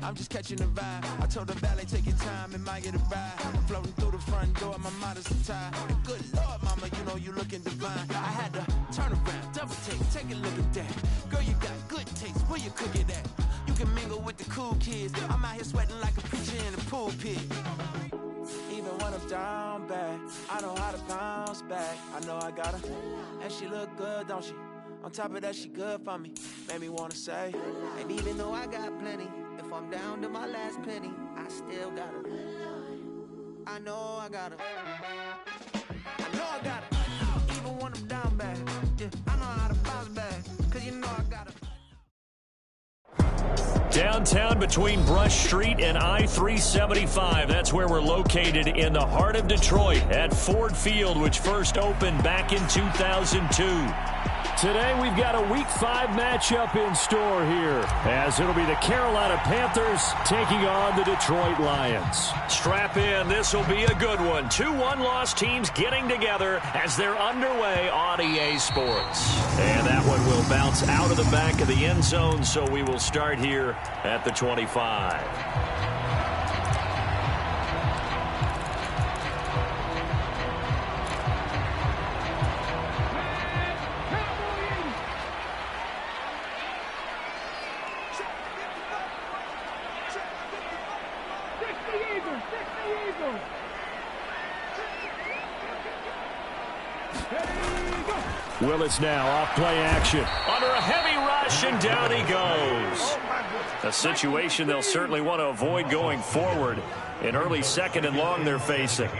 I'm just catching the vibe. I told the valet, take your time, it might get a ride. I'm floating through the front door, my mind is tied. Good Lord, mama, you know you looking divine. I had to turn around, double take a look at that. Girl, you got good taste, where you cook it at? You can mingle with the cool kids. I'm out here sweating like a preacher in a pulpit. Even when I'm down bad, I know how to bounce back. I know I got her, and she look good, don't she? On top of that, she good for me. Made me wanna say, and even though I got plenty, if I'm down to my last penny, I still got her. I know I got her. I know I got her. Even when I'm down bad, yeah, I know how to bounce back. Cause you know I got her. Downtown between Brush Street and I-375. That's where we're located in the heart of Detroit at Ford Field, which first opened back in 2002. Today we've got a Week 5 matchup in store here, as it'll be the Carolina Panthers taking on the Detroit Lions. Strap in, this will be a good one. 2 one-loss teams getting together as they're underway on EA Sports. And that one will bounce out of the back of the end zone, so we will start here at the 25. Willis now off play action. Under a heavy rush, and down he goes. A situation they'll certainly want to avoid going forward. An early 2nd and long they're facing.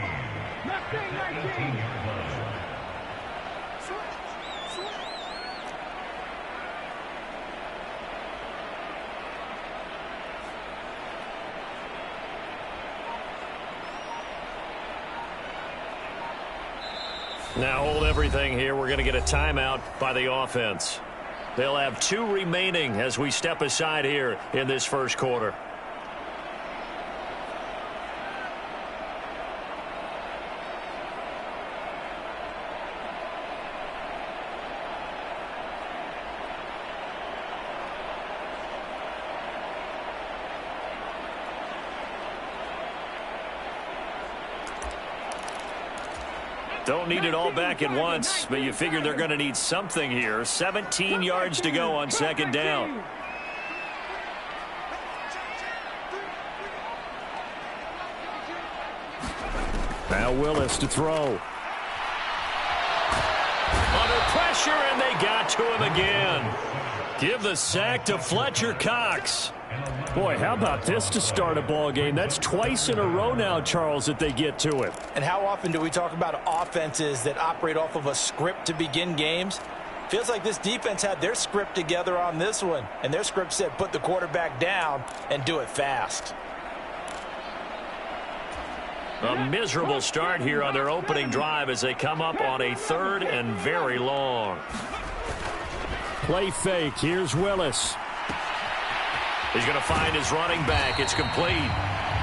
Now hold everything here. We're going to get a timeout by the offense. They'll have 2 remaining as we step aside here in this first quarter. Don't need it all back at once, but you figure they're going to need something here. 17 yards to go on 2nd down. Now Willis to throw. Under pressure, and they got to him again. Give the sack to Fletcher Cox. Boy, how about this to start a ball game? That's twice in a row now, Charles, that they get to it. And how often do we talk about offenses that operate off of a script to begin games? Feels like this defense had their script together on this one, and their script said put the quarterback down and do it fast. A miserable start here on their opening drive as they come up on a 3rd and very long. Play fake. Here's Willis. He's going to find his running back. It's complete.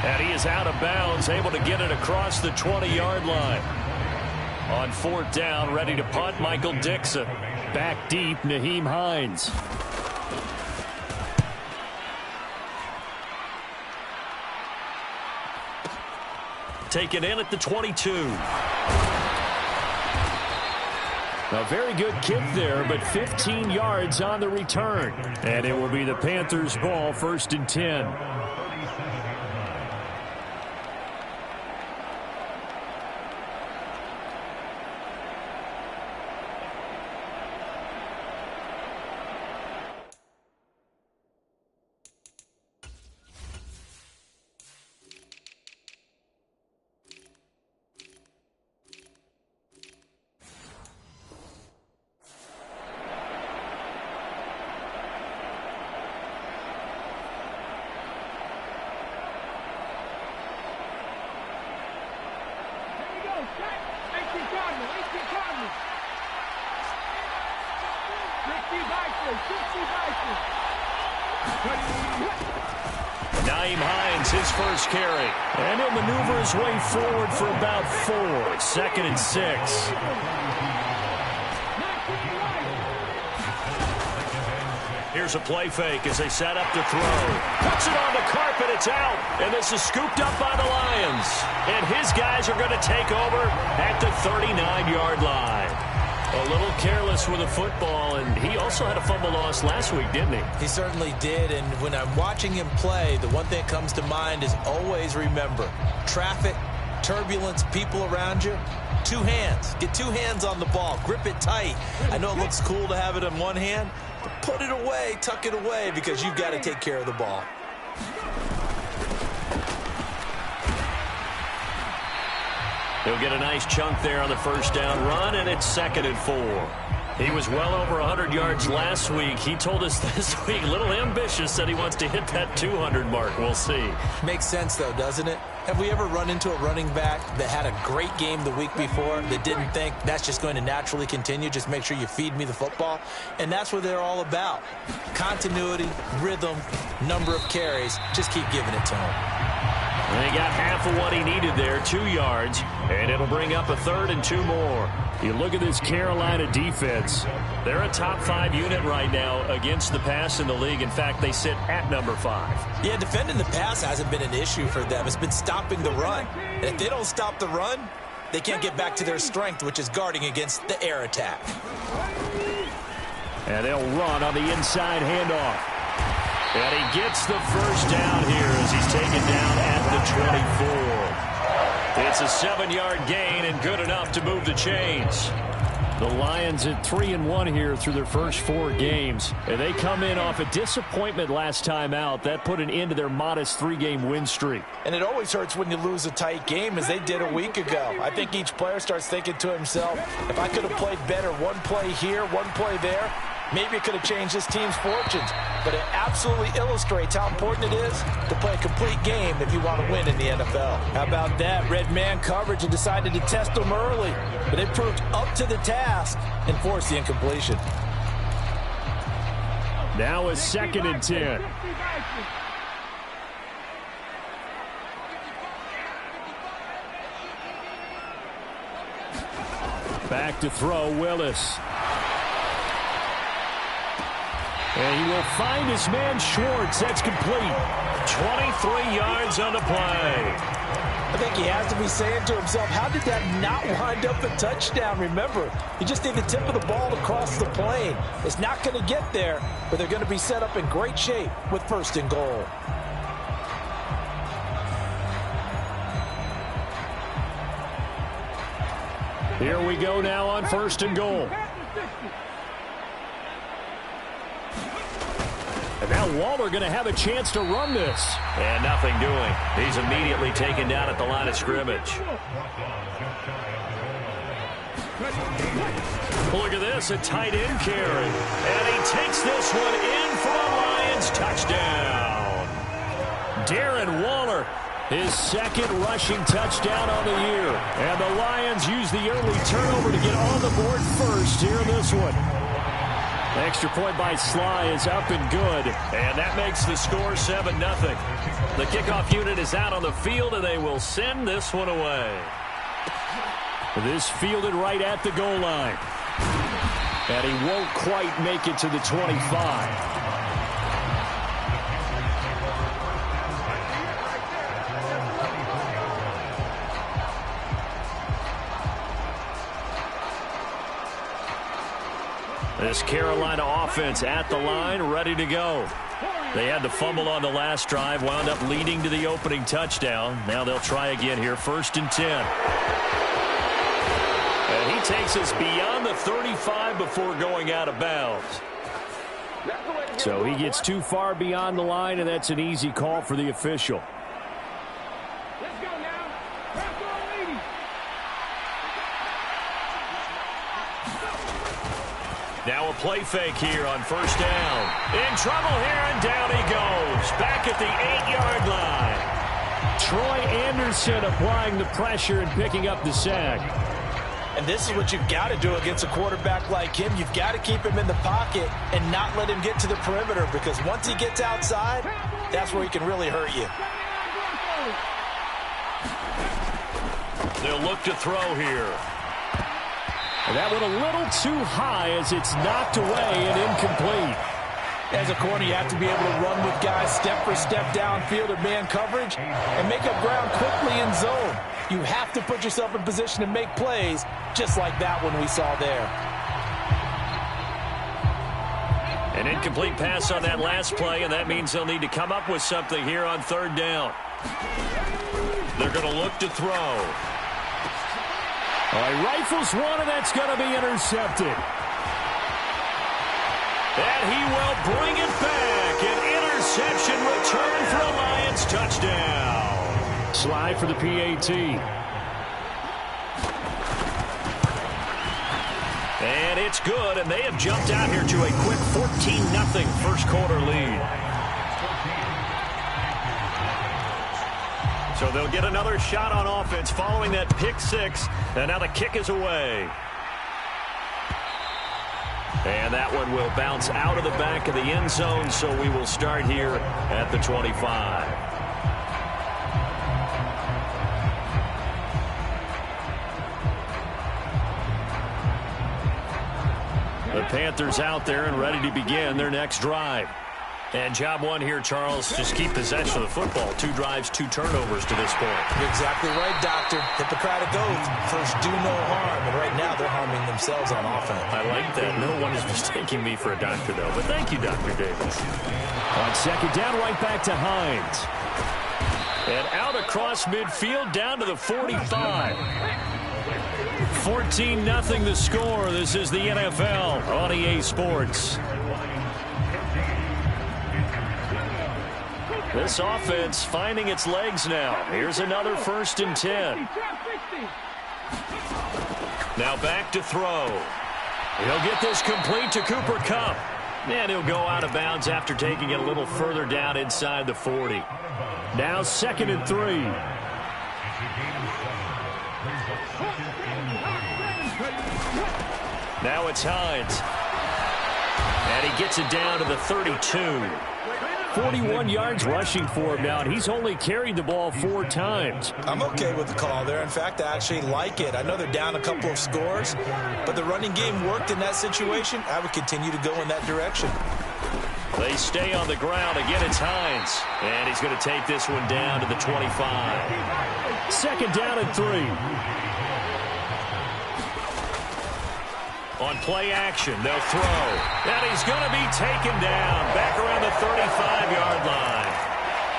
And he is out of bounds, able to get it across the 20-yard line. On 4th down, ready to punt, Michael Dixon. Back deep, Nyheim Hines. Taken in at the 22. A very good kick there, but 15 yards on the return. And it will be the Panthers' ball, 1st and 10. Nyheim Hines, his first carry. And he'll maneuver his way forward for about 4. 2nd and 6. Here's a play fake as they set up to throw. Puts it on the carpet. It's out. And this is scooped up by the Lions. And his guys are going to take over at the 39-yard line. A little careless with the football, and he also had a fumble loss last week, didn't he? He certainly did, and when I'm watching him play, the one thing that comes to mind is always remember, traffic, turbulence, people around you, two hands. Get two hands on the ball. Grip it tight. I know it looks cool to have it in one hand, but put it away, tuck it away, because you've got to take care of the ball. He'll get a nice chunk there on the first down run, and it's 2nd and 4. He was well over 100 yards last week. He told us this week, a little ambitious, said he wants to hit that 200 mark. We'll see. Makes sense, though, doesn't it? Have we ever run into a running back that had a great game the week before that didn't think that's just going to naturally continue? Just make sure you feed me the football. And that's what they're all about. Continuity, rhythm, number of carries. Just keep giving it to him. And he got half of what he needed there, 2 yards, and it'll bring up a 3rd and 2 more. You look at this Carolina defense. They're a top 5 unit right now against the pass in the league. In fact, they sit at number 5. Yeah, defending the pass hasn't been an issue for them. It's been stopping the run. And if they don't stop the run, they can't get back to their strength, which is guarding against the air attack. And they'll run on the inside handoff. And he gets the first down here as he's taken down at the 24. It's a 7-yard gain and good enough to move the chains. The Lions at 3-1 here through their first 4 games. And they come in off a disappointment last time out. That put an end to their modest 3-game win streak. And it always hurts when you lose a tight game, as they did a week ago. I think each player starts thinking to himself, if I could have played better one play here, one play there, maybe it could have changed this team's fortunes. But it absolutely illustrates how important it is to play a complete game if you want to win in the NFL. How about that? Red man coverage and decided to test them early. But they proved up to the task and forced the incompletion. Now a 2nd and 10. Back to throw, Willis. And he will find his man Schwartz. That's complete. 23 yards on the play. I think he has to be saying to himself, how did that not wind up a touchdown? Remember, you just need the tip of the ball to cross the plane. It's not going to get there, but they're going to be set up in great shape with 1st and goal. Here we go now on 1st and goal. And now Waller going to have a chance to run this. And nothing doing. He's immediately taken down at the line of scrimmage. Look at this, a tight end carry. And he takes this one in for a Lions touchdown. Darren Waller, his 2nd rushing touchdown on the year. And the Lions use the early turnover to get on the board first here in this one. Extra point by Sly is up and good. And that makes the score 7-0. The kickoff unit is out on the field, and they will send this one away. This fielded right at the goal line. And he won't quite make it to the 25. This Carolina offense at the line, ready to go. They had the fumble on the last drive, wound up leading to the opening touchdown. Now they'll try again here, 1st and 10. And he takes us beyond the 35 before going out of bounds. So he gets too far beyond the line, and that's an easy call for the official. Now a play fake here on 1st down. In trouble here, and down he goes. Back at the 8-yard line. Troy Anderson applying the pressure and picking up the sack. And this is what you've got to do against a quarterback like him. You've got to keep him in the pocket and not let him get to the perimeter, because once he gets outside, that's where he can really hurt you. They'll look to throw here. And that one a little too high as it's knocked away and incomplete. As a corner, you have to be able to run with guys step for step downfield or man coverage and make up ground quickly in zone. You have to put yourself in position to make plays, just like that one we saw there. An incomplete pass on that last play, and that means they'll need to come up with something here on third down. They're going to look to throw. All right, rifles one, and that's going to be intercepted. And he will bring it back. An interception return for a Lions touchdown. Slide for the PAT. And it's good, and they have jumped out here to a quick 14-0 first quarter lead. So they'll get another shot on offense following that pick six, and now the kick is away. And that one will bounce out of the back of the end zone, so we will start here at the 25. The Panthers out there and ready to begin their next drive. And job one here, Charles, just keep possession of the football. 2 drives, 2 turnovers to this point. You're exactly right, Doctor. Hippocratic oath. First, do no harm. And right now, they're harming themselves on offense. I like that. No one is mistaking me for a doctor, though. But thank you, Dr. Davis. On second down, right back to Hines. And out across midfield, down to the 45. 14-0 the score. This is the NFL on EA Sports. This offense finding its legs now. Here's another 1st and 10. Now back to throw. He'll get this complete to Cooper Kupp. And he'll go out of bounds after taking it a little further down inside the 40. Now 2nd and 3. Now it's Hines. And he gets it down to the 32. 41 yards rushing for him now, and he's only carried the ball 4 times. I'm okay with the call there. In fact, I actually like it. I know they're down a couple of scores, but the running game worked in that situation. I would continue to go in that direction. They stay on the ground. Again, it's Hines. And he's going to take this one down to the 25. 2nd down and 3. On play action, they'll throw. And he's going to be taken down back around the 35-yard line.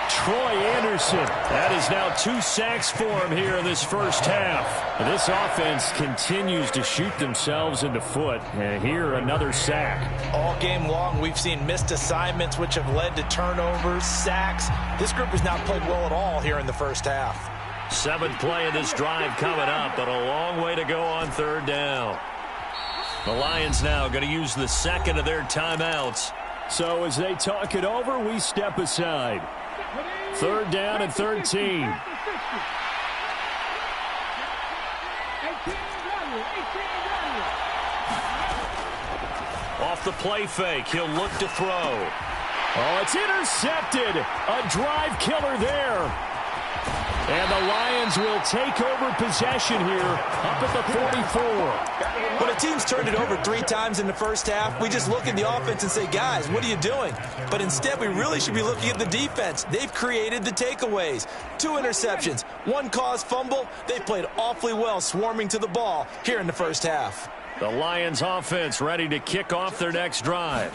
Troy Anderson. That is now 2 sacks for him here in this first half. This offense continues to shoot themselves in the foot. And here, another sack. All game long, we've seen missed assignments, which have led to turnovers, sacks. This group has not played well at all here in the first half. 7th play of this drive coming up, but a long way to go on third down. The Lions now going to use the 2nd of their timeouts. So as they talk it over, we step aside. 3rd down and 13. Off the play fake, he'll look to throw. Oh, it's intercepted. A drive killer there. And the Lions will take over possession here up at the 44. When a team's turned it over 3 times in the first half, we just look at the offense and say, guys, what are you doing? But instead, we really should be looking at the defense. They've created the takeaways. 2 interceptions, 1 caused fumble. They've played awfully well swarming to the ball here in the first half. The Lions offense ready to kick off their next drive.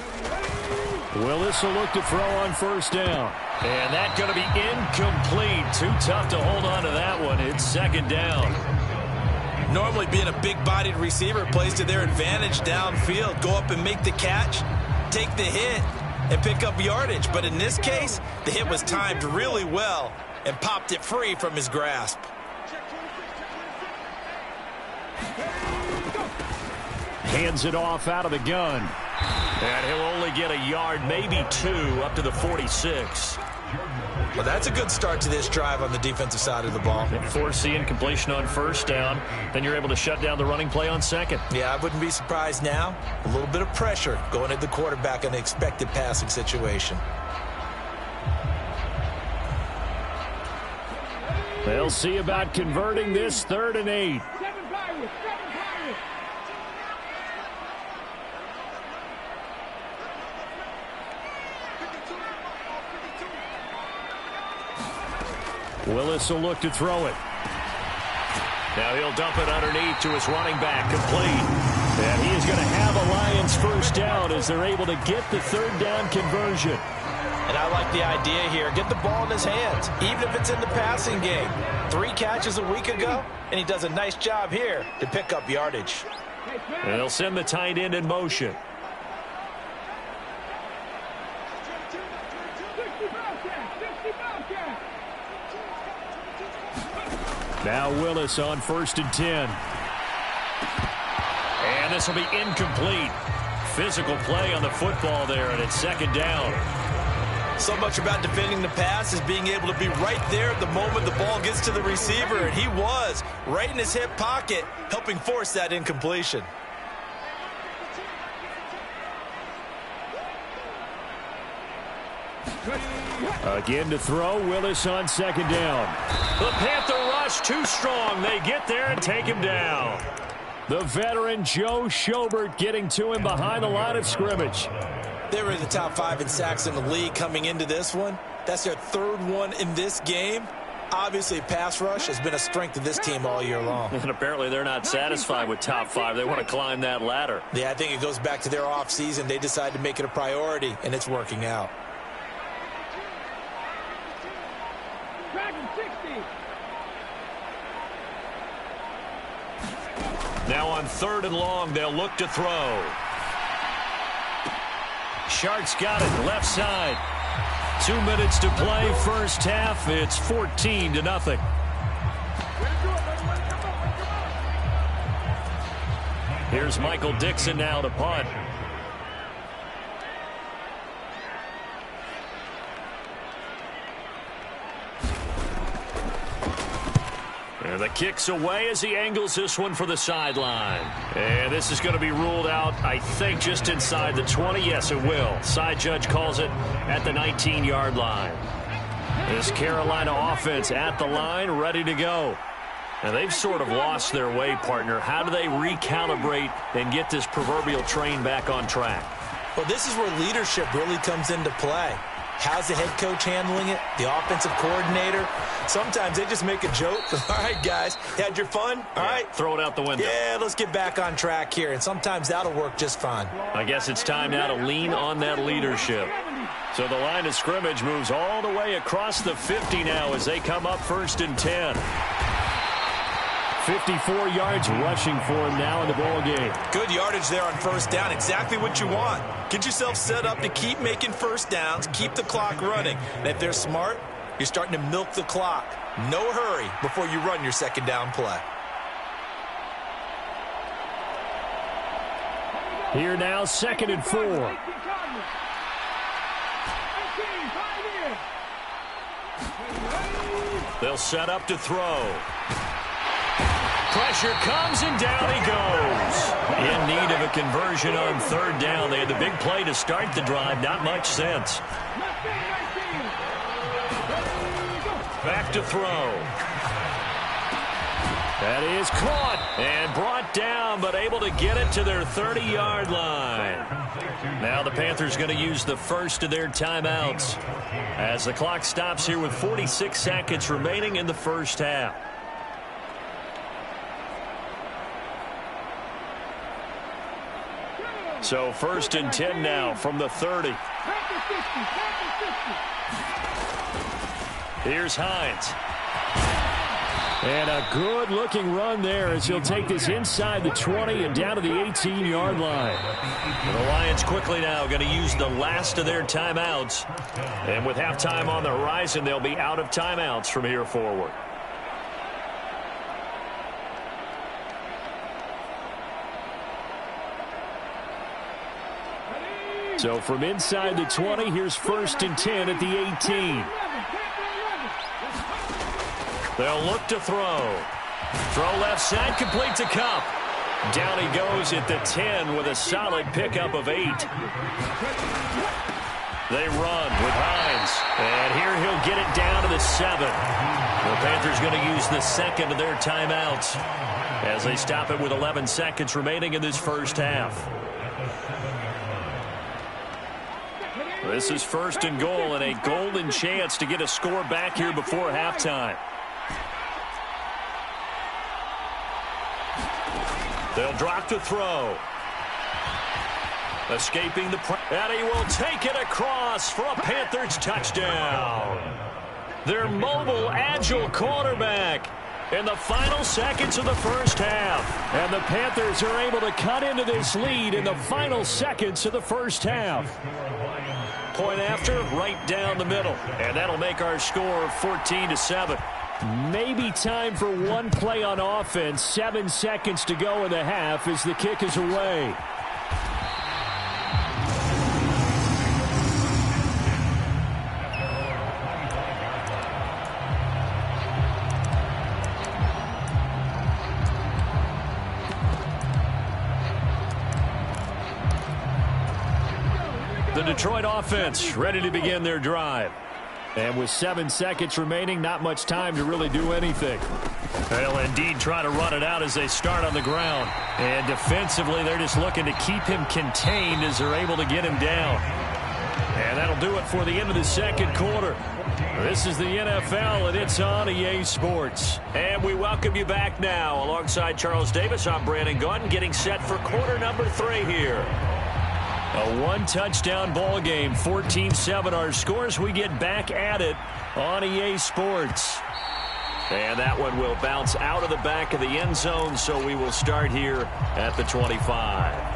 Well, this will look to throw on 1st down. And that's going to be incomplete. Too tough to hold on to that one. It's 2nd down. Normally being a big-bodied receiver plays to their advantage downfield. Go up and make the catch, take the hit, and pick up yardage. But in this case, the hit was timed really well and popped it free from his grasp. Hands it off out of the gun. And he'll only get a yard, maybe 2, up to the 46. Well, that's a good start to this drive on the defensive side of the ball. Force the incompletion on 1st down. Then you're able to shut down the running play on 2nd. Yeah, I wouldn't be surprised now. A little bit of pressure going at the quarterback in the expected passing situation. They'll see about converting this 3rd and 8. Willis will look to throw it. Now he'll dump it underneath to his running back, complete. And he is going to have a Lions first down as they're able to get the third down conversion. And I like the idea here. Get the ball in his hands, even if it's in the passing game. 3 catches a week ago, and he does a nice job here to pick up yardage. And they'll send the tight end in motion. Now Willis on 1st and 10. And this will be incomplete. Physical play on the football there, and it's 2nd down. So much about defending the pass is being able to be right there at the moment the ball gets to the receiver, and he was right in his hip pocket, helping force that incompletion. Again to throw, Willis on 2nd down. The Panther rush too strong. They get there and take him down. The veteran Joe Schobert getting to him behind the line of scrimmage. They were in the top 5 in sacks in the league coming into this one. That's their 3rd one in this game. Obviously, pass rush has been a strength of this team all year long. And apparently they're not satisfied with top 5. They want to climb that ladder. Yeah, I think it goes back to their offseason. They decided to make it a priority, and it's working out. Now on 3rd and long, they'll look to throw. Sharks got it, left side. 2 minutes to play, first half. It's 14-0. Here's Michael Dixon now to punt. And the kick's away as he angles this one for the sideline. And this is going to be ruled out, I think, just inside the 20. Yes, it will. Side judge calls it at the 19-yard line. This Carolina offense at the line, ready to go. And they've sort of lost their way, partner. How do they recalibrate and get this proverbial train back on track? Well, this is where leadership really comes into play. How's the head coach handling it? The offensive coordinator? Sometimes they just make a joke. All right, guys, had your fun? All right. Throw it out the window. Yeah, let's get back on track here. And sometimes that'll work just fine. I guess it's time now to lean on that leadership. So the line of scrimmage moves all the way across the 50 now as they come up 1st and 10. 54 yards rushing for him now in the ball game. Good yardage there on 1st down. Exactly what you want. Get yourself set up to keep making 1st downs, keep the clock running. And if they're smart, you're starting to milk the clock. No hurry before you run your 2nd down play. Here now, 2nd and 4. They'll set up to throw. Pressure comes, and down he goes. In need of a conversion on 3rd down. They had the big play to start the drive. Not much sense. Back to throw. That is caught and brought down, but able to get it to their 30-yard line. Now the Panthers going to use the first of their timeouts as the clock stops here with 46 seconds remaining in the first half. So 1st and 10 now from the 30. Here's Hines. And a good-looking run there as he'll take this inside the 20 and down to the 18-yard line. And the Lions quickly now going to use the last of their timeouts. And with halftime on the horizon, they'll be out of timeouts from here forward. So from inside the 20, here's 1st and 10 at the 18. They'll look to throw. Throw left side, complete to Kupp. Down he goes at the 10 with a solid pickup of 8. They run with Hines. And here he'll get it down to the 7. The Panthers going to use the second of their timeouts as they stop it with 11 seconds remaining in this first half. This is first and goal and a golden chance to get a score back here before halftime. They'll drop to throw. Escaping the pressure. And he will take it across for a Panthers touchdown. Their mobile, agile quarterback in the final seconds of the first half. And the Panthers are able to cut into this lead in the final seconds of the first half. Point after, right down the middle. And that'll make our score 14-7. Maybe time for one play on offense. 7 seconds to go in the half as the kick is away. The Detroit offense ready to begin their drive. And with 7 seconds remaining, not much time to really do anything. They'll indeed try to run it out as they start on the ground. And defensively, they're just looking to keep him contained as they're able to get him down. And that'll do it for the end of the second quarter. This is the NFL, and it's on EA Sports. And we welcome you back now. Alongside Charles Davis, I'm Brandon Gaudin, getting set for quarter number 3 here. A one-touchdown ball game, 14-7 our scores. We get back at it on EA Sports. And that one will bounce out of the back of the end zone, so we will start here at the 25.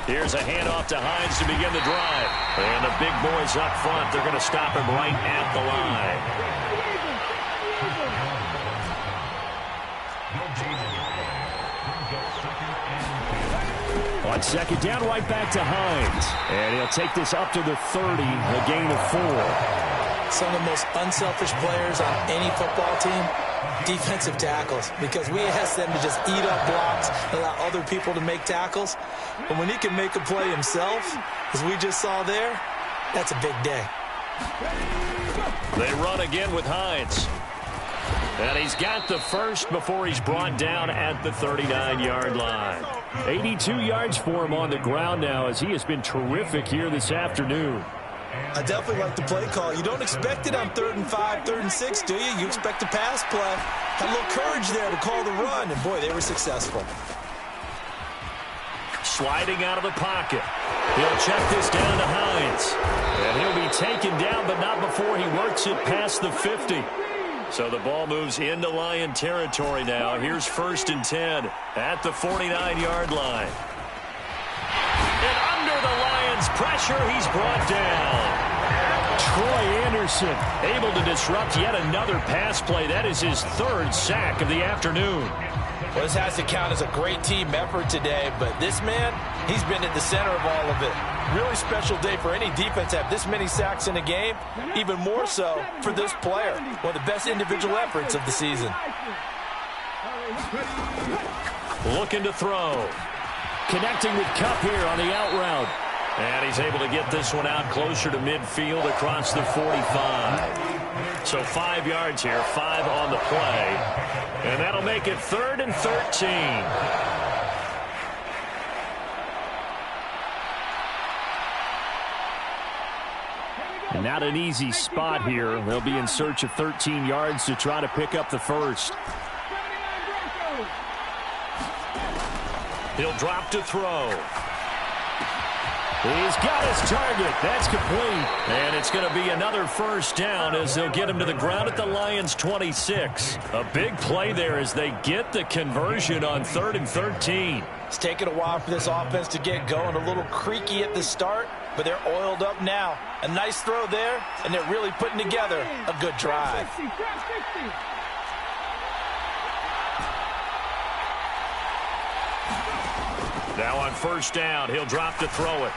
Here's a handoff to Hines to begin the drive. And the big boys up front, they're going to stop him right at the line. On second down, right back to Hines. And he'll take this up to the 30, a gain of 4. Some of the most unselfish players on any football team, defensive tackles, because we ask them to just eat up blocks, allow other people to make tackles. But when he can make a play himself, as we just saw there, that's a big day. They run again with Hines. And he's got the first before he's brought down at the 39-yard line. 82 yards for him on the ground now, as he has been terrific here this afternoon. I definitely like the play call. You don't expect it on 3rd and 5, 3rd and 6, do you? You expect a pass play. Had a little courage there to call the run, and boy, they were successful. Sliding out of the pocket. He'll check this down to Hines. And he'll be taken down, but not before he works it past the 50. So the ball moves into Lion territory now. Here's 1st and 10 at the 49-yard line. And under the Lions' pressure, he's brought down. Troy Anderson able to disrupt yet another pass play. That is his 3rd sack of the afternoon. Well, this has to count as a great team effort today, but this man, he's been at the center of all of it. Really special day for any defense to have this many sacks in a game, even more so for this player. One of the best individual efforts of the season. Looking to throw. Connecting with Kupp here on the out route. And he's able to get this one out closer to midfield across the 45. So 5 yards here, 5 on the play. And that'll make it 3rd and 13. And not an easy spot here. They'll be in search of 13 yards to try to pick up the first. He'll drop to throw. He's got his target. That's complete. And it's going to be another first down as they'll get him to the ground at the Lions' 26. A big play there as they get the conversion on 3rd and 13. It's taken a while for this offense to get going. A little creaky at the start, but they're oiled up now. A nice throw there, and they're really putting together a good drive. Now on first down, he'll drop to throw it.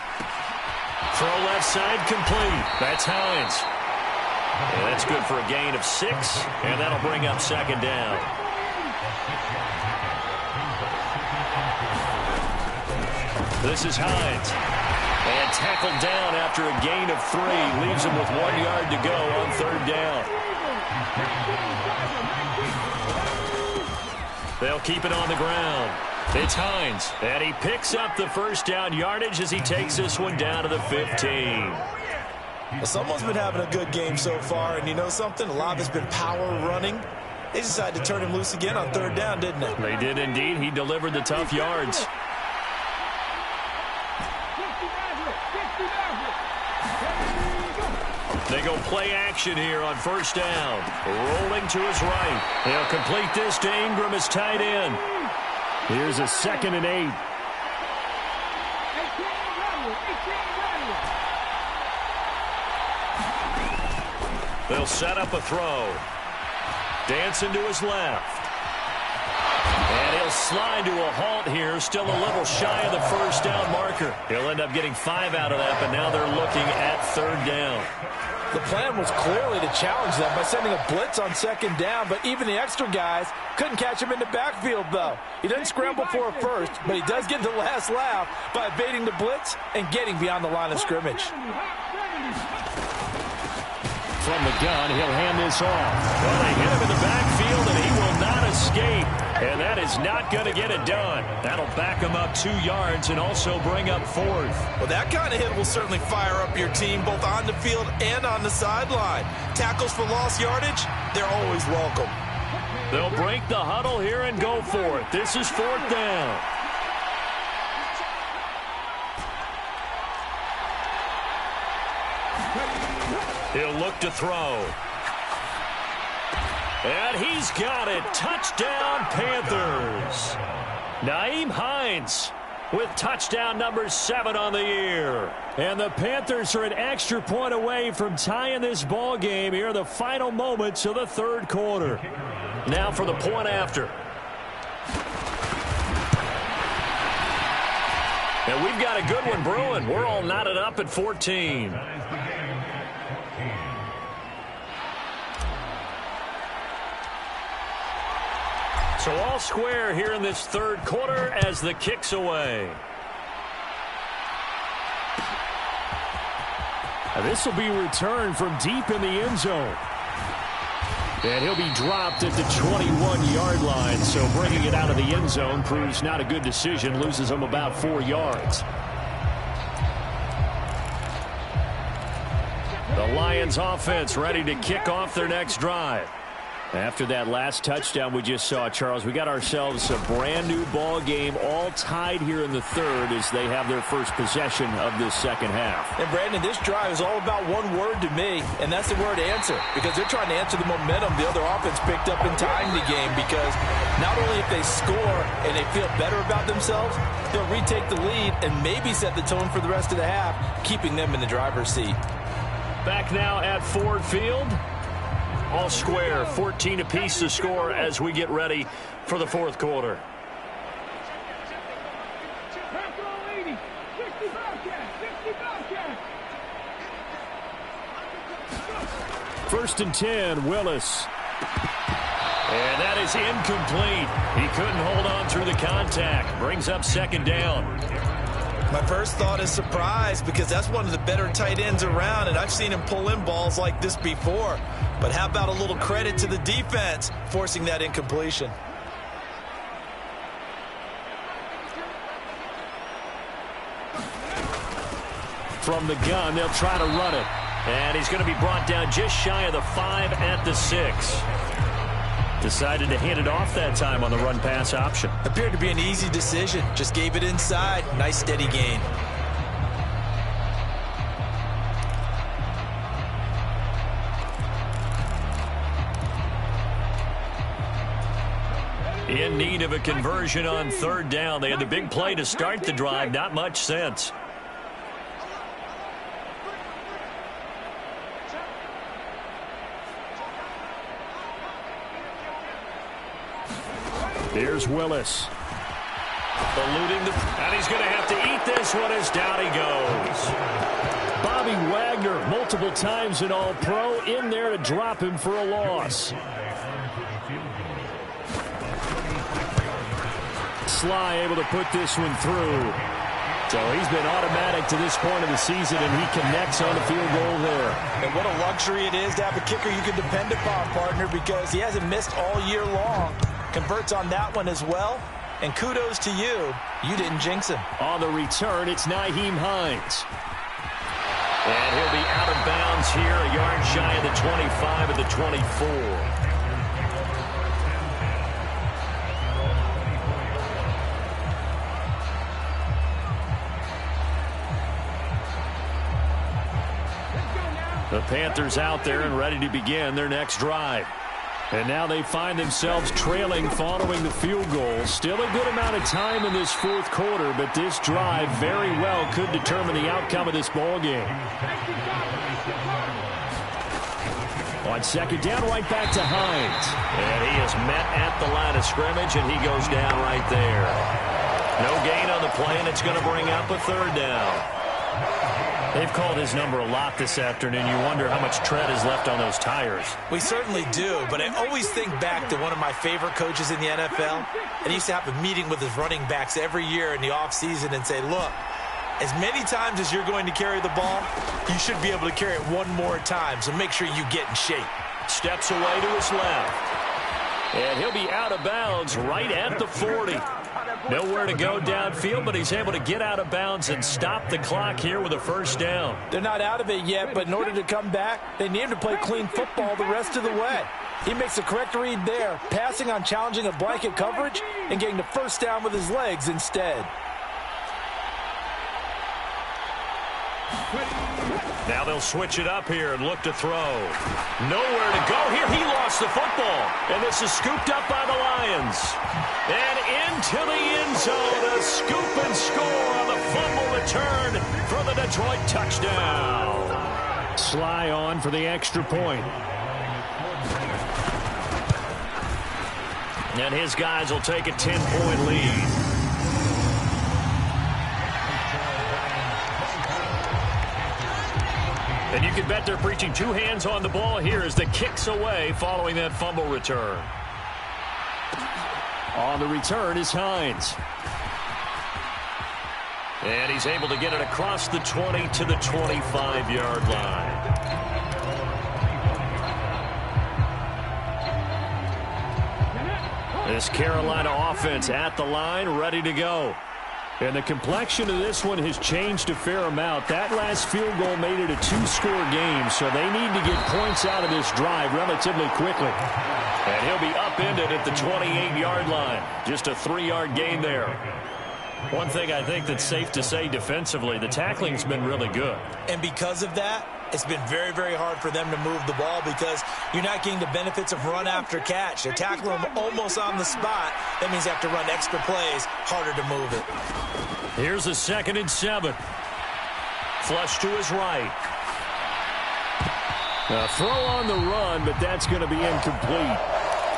Throw left side complete. That's Hines. And that's good for a gain of 6, and that'll bring up 2nd down. This is Hines. And tackled down after a gain of 3. Leaves him with 1 yard to go on third down. They'll keep it on the ground. It's Hines. And he picks up the first down yardage as he takes this one down to the 15. Well, someone's been having a good game so far, and you know something? A lot of it's been power running. They decided to turn him loose again on third down, didn't they? They did indeed. He delivered the tough yards. They go play action here on first down. Rolling to his right. They'll complete this to Ingram as tight end. Here's a 2nd and 8. They'll set up a throw. Dancing to his left. And he'll slide to a halt here. Still a little shy of the first down marker. He'll end up getting 5 out of that, but now they're looking at third down. The plan was clearly to challenge them by sending a blitz on second down, but even the extra guys couldn't catch him in the backfield, though. He doesn't scramble for a first, but he does get the last laugh by evading the blitz and getting beyond the line of scrimmage. From the gun, he'll hand this off. Well, they hit him in the backfield, and he will not escape. And that is not going to get it done. That'll back him up 2 yards and also bring up 4th. Well, that kind of hit will certainly fire up your team both on the field and on the sideline. Tackles for lost yardage, they're always welcome. They'll break the huddle here and go for it. This is 4th down. He'll look to throw. And he's got it. Touchdown, Panthers. Nyheim Hines with touchdown number 7 on the year. And the Panthers are an extra point away from tying this ball game here in the final moments of the third quarter. Now for the point after. And we've got a good one brewing. We're all knotted up at 14. So all square here in this third quarter as the kick's away. Now this will be returned from deep in the end zone. And he'll be dropped at the 21-yard line. So bringing it out of the end zone proves not a good decision. Loses him about 4 yards. The Lions offense ready to kick off their next drive. After that last touchdown we just saw, Charles, we got ourselves a brand new ball game, all tied here in the third as they have their first possession of this second half. And Brandon, this drive is all about one word to me, and that's the word answer, because they're trying to answer the momentum the other offense picked up in tying the game, because not only if they score and they feel better about themselves, they'll retake the lead and maybe set the tone for the rest of the half, keeping them in the driver's seat. Back now at Ford Field. All square, 14 apiece to score as we get ready for the fourth quarter. First and 10, Willis. And that is incomplete. He couldn't hold on through the contact. Brings up second down. My first thought is surprise, because that's one of the better tight ends around, and I've seen him pull in balls like this before. But how about a little credit to the defense forcing that incompletion? From the gun, they'll try to run it. And he's going to be brought down just shy of the 5 at the 6. Decided to hand it off that time on the run-pass option. Appeared to be an easy decision. Just gave it inside. Nice steady gain. In need of a conversion on third down. They had the big play to start the drive. Not much sense. Here's Willis. Eluding and he's going to have to eat this one as down he goes. Bobby Wagner, multiple times an All-Pro, in there to drop him for a loss. Sly able to put this one through. So he's been automatic to this point of the season, and he connects on the field goal there. And what a luxury it is to have a kicker you can depend upon, partner, because he hasn't missed all year long. Converts on that one as well. And kudos to you. You didn't jinx him. On the return, it's Nyheim Hines. And he'll be out of bounds here, a yard shy of the 25 at the 24. The Panthers out there and ready to begin their next drive. And now they find themselves trailing following the field goal. Still a good amount of time in this fourth quarter, but this drive very well could determine the outcome of this ball game. On second down, right back to Hines. And he is met at the line of scrimmage, and he goes down right there. No gain on the play, and it's going to bring up a third down. They've called his number a lot this afternoon. You wonder how much tread is left on those tires. We certainly do, but I always think back to one of my favorite coaches in the NFL. And he used to have a meeting with his running backs every year in the offseason and say, look, as many times as you're going to carry the ball, you should be able to carry it one more time, so make sure you get in shape. Steps away to his left. And he'll be out of bounds right at the 40. Nowhere to go downfield, but he's able to get out of bounds and stop the clock here with a first down. They're not out of it yet, but in order to come back, they need him to play clean football the rest of the way. He makes the correct read there, passing on challenging a blanket coverage and getting the first down with his legs instead. Now they'll switch it up here and look to throw. Nowhere to go here. He lost the football. And this is scooped up by the Lions. And into the end zone. A scoop and score on the fumble return for the Detroit touchdown. Sly on for the extra point. And his guys will take a 10-point lead. And you can bet they're preaching two hands on the ball here as the kick's away following that fumble return. On the return is Hines. And he's able to get it across the 20 to the 25-yard line. This Carolina offense at the line, ready to go. And the complexion of this one has changed a fair amount. That last field goal made it a two-score game, so they need to get points out of this drive relatively quickly. And he'll be upended at the 28-yard line. Just a 3-yard gain there. One thing I think that's safe to say defensively, the tackling's been really good. And because of that, it's been very, very hard for them to move the ball because you're not getting the benefits of run after catch. They're tackling them almost on the spot. That means they have to run extra plays, harder to move it. Here's a 2nd and 7. Flush to his right. A throw on the run, but that's going to be incomplete.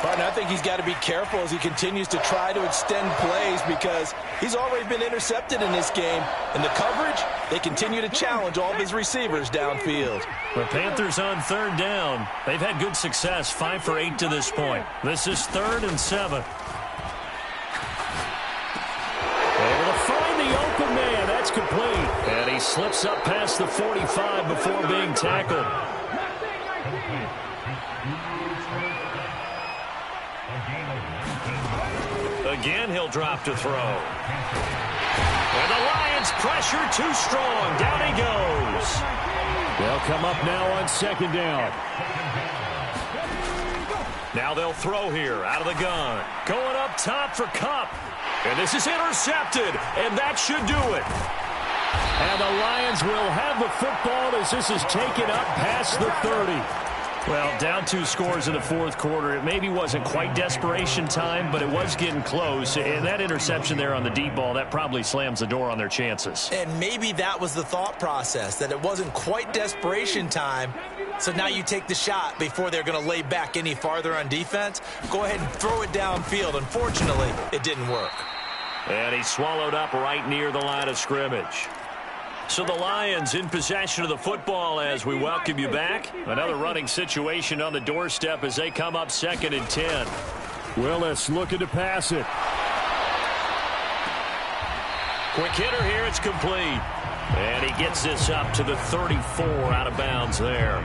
Partner, I think he's got to be careful as he continues to try to extend plays because he's already been intercepted in this game. And the coverage, they continue to challenge all of his receivers downfield. The Panthers on 3rd down. They've had good success, 5 for 8 to this point. This is 3rd and 7. Able to find the open man. That's complete. And he slips up past the 45 before being tackled. Again, he'll drop to throw. And the Lions pressure too strong. Down he goes. They'll come up now on 2nd down. Now they'll throw here out of the gun. Going up top for Kupp. And this is intercepted. And that should do it. And the Lions will have the football as this is taken up past the 30. Well, down 2 scores in the 4th quarter. It maybe wasn't quite desperation time, but it was getting close. And that interception there on the deep ball, that probably slams the door on their chances. And maybe that was the thought process, that it wasn't quite desperation time. So now you take the shot before they're going to lay back any farther on defense. Go ahead and throw it downfield. Unfortunately, it didn't work. And he swallowed up right near the line of scrimmage. So the Lions in possession of the football as we welcome you back. Another running situation on the doorstep as they come up 2nd and 10. Willis looking to pass it. Quick hitter here. It's complete. And he gets this up to the 34 out of bounds there.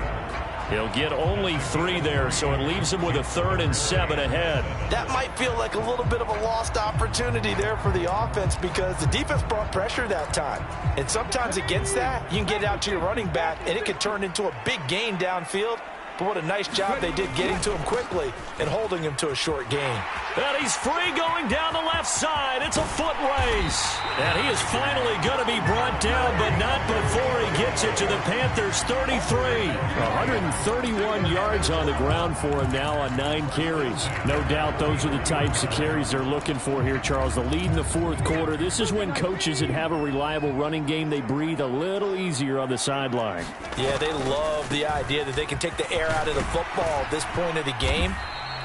He'll get only 3 there, so it leaves him with a 3rd and 7 ahead. That might feel like a little bit of a lost opportunity there for the offense because the defense brought pressure that time. And sometimes against that, you can get out to your running back, and it could turn into a big gain downfield. But what a nice job they did getting to him quickly and holding him to a short gain. And he's free going down the left side. It's a foot race. And he is finally going to be brought down, but not before he gets it to the Panthers' 33. 131 yards on the ground for him now on 9 carries. No doubt those are the types of carries they're looking for here, Charles. The lead in the 4th quarter. This is when coaches that have a reliable running game, they breathe a little easier on the sideline. Yeah, they love the idea that they can take the air out of the football at this point of the game.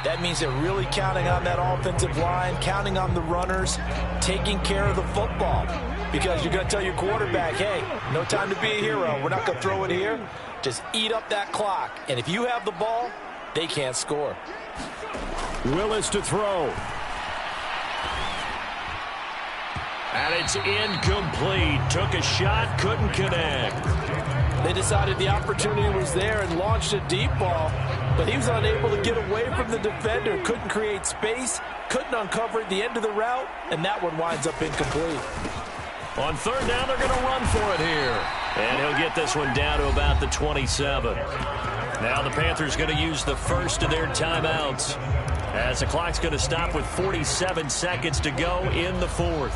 That means they're really counting on that offensive line, counting on the runners, taking care of the football. Because you're going to tell your quarterback, hey, no time to be a hero. We're not going to throw it here. Just eat up that clock. And if you have the ball, they can't score. Willis to throw. And it's incomplete. Took a shot, couldn't connect. They decided the opportunity was there and launched a deep ball, but he was unable to get away from the defender, couldn't create space, couldn't uncover at the end of the route, and that one winds up incomplete. On 3rd down, they're going to run for it here. And he'll get this one down to about the 27. Now the Panthers going to use the first of their timeouts, as the clock's going to stop with 47 seconds to go in the 4th.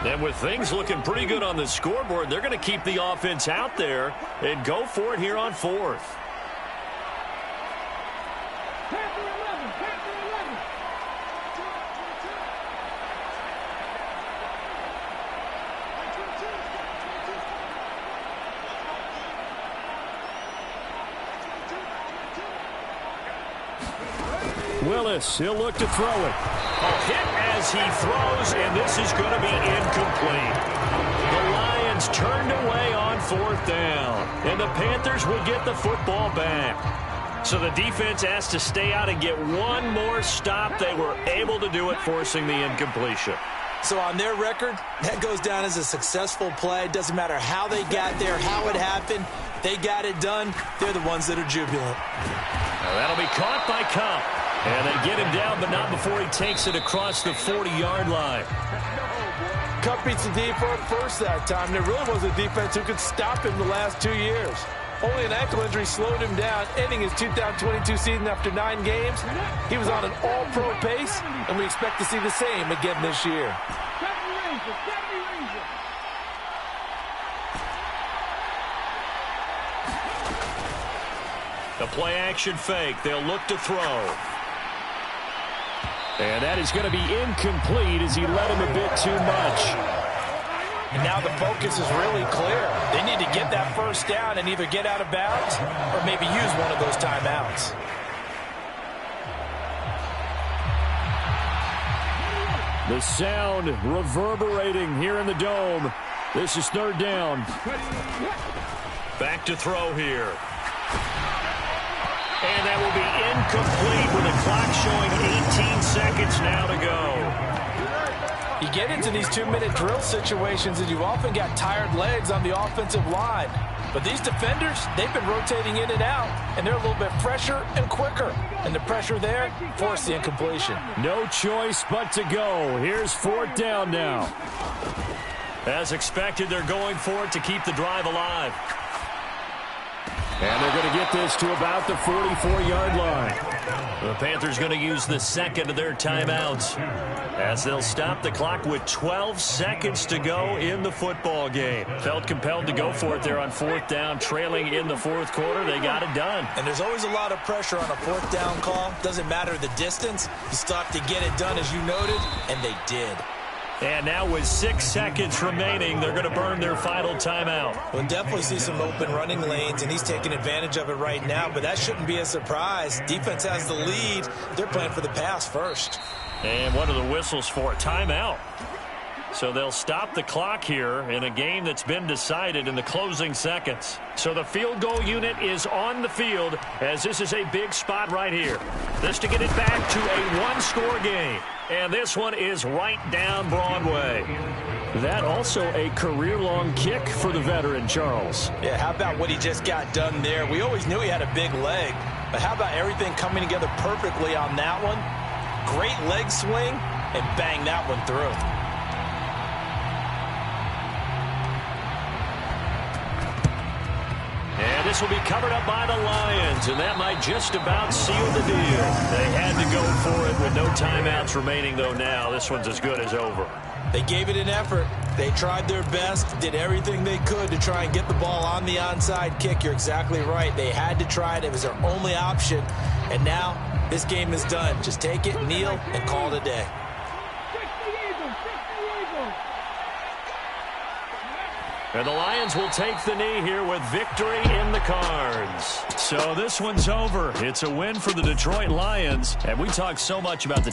And with things looking pretty good on the scoreboard, they're going to keep the offense out there and go for it here on 4th. Willis, he'll look to throw it. A hit as he throws, and this is going to be incomplete. The Lions turned away on 4th down, and the Panthers will get the football back. So the defense has to stay out and get one more stop. They were able to do it, forcing the incompletion. So on their record, that goes down as a successful play. Doesn't matter how they got there, how it happened. They got it done. They're the ones that are jubilant. Now that'll be caught by Kupp. And they get him down, but not before he takes it across the 40-yard line. Kupp beats the defense first that time. There really was a defense who could stop him the last 2 years. Only an ankle injury slowed him down, ending his 2022 season after 9 games. He was on an all-pro pace, and we expect to see the same again this year. The play-action fake. They'll look to throw. And that is going to be incomplete as he led him a bit too much. And now the focus is really clear. They need to get that first down and either get out of bounds or maybe use one of those timeouts. The sound reverberating here in the dome. This is 3rd down. Back to throw here. And that will be incomplete with the clock showing 18 seconds now to go. You get into these 2-minute drill situations and you often got tired legs on the offensive line. But these defenders, they've been rotating in and out, and they're a little bit fresher and quicker. And the pressure there forced the incompletion. No choice but to go. Here's 4th down now. As expected, they're going for it to keep the drive alive. And they're going to get this to about the 44-yard line. The Panthers going to use the second of their timeouts as they'll stop the clock with 12 seconds to go in the football game. Felt compelled to go for it there on 4th down, trailing in the 4th quarter. They got it done. And there's always a lot of pressure on a 4th down call. Doesn't matter the distance. You stop to get it done, as you noted, and they did. And now with 6 seconds remaining, they're going to burn their final timeout. We'll definitely see some open running lanes, and he's taking advantage of it right now, but that shouldn't be a surprise. Defense has the lead. They're playing for the pass first. And what are the whistles for? Timeout. So they'll stop the clock here in a game that's been decided in the closing seconds. So the field goal unit is on the field as this is a big spot right here. This to get it back to a one-score game. And this one is right down Broadway. That also a career-long kick for the veteran, Charles. Yeah, how about what he just got done there? We always knew he had a big leg, but how about everything coming together perfectly on that one? Great leg swing, and bang that one through. And this will be covered up by the Lions, and that might just about seal the deal. They had to go for it with no timeouts remaining, though now this one's as good as over. They gave it an effort. They tried their best, did everything they could to try and get the ball on the onside kick. You're exactly right. They had to try it. It was their only option. And now this game is done. Just take it, kneel, and call it a day. And the Lions will take the knee here with victory in the cards. So this one's over. It's a win for the Detroit Lions. And we talked so much about the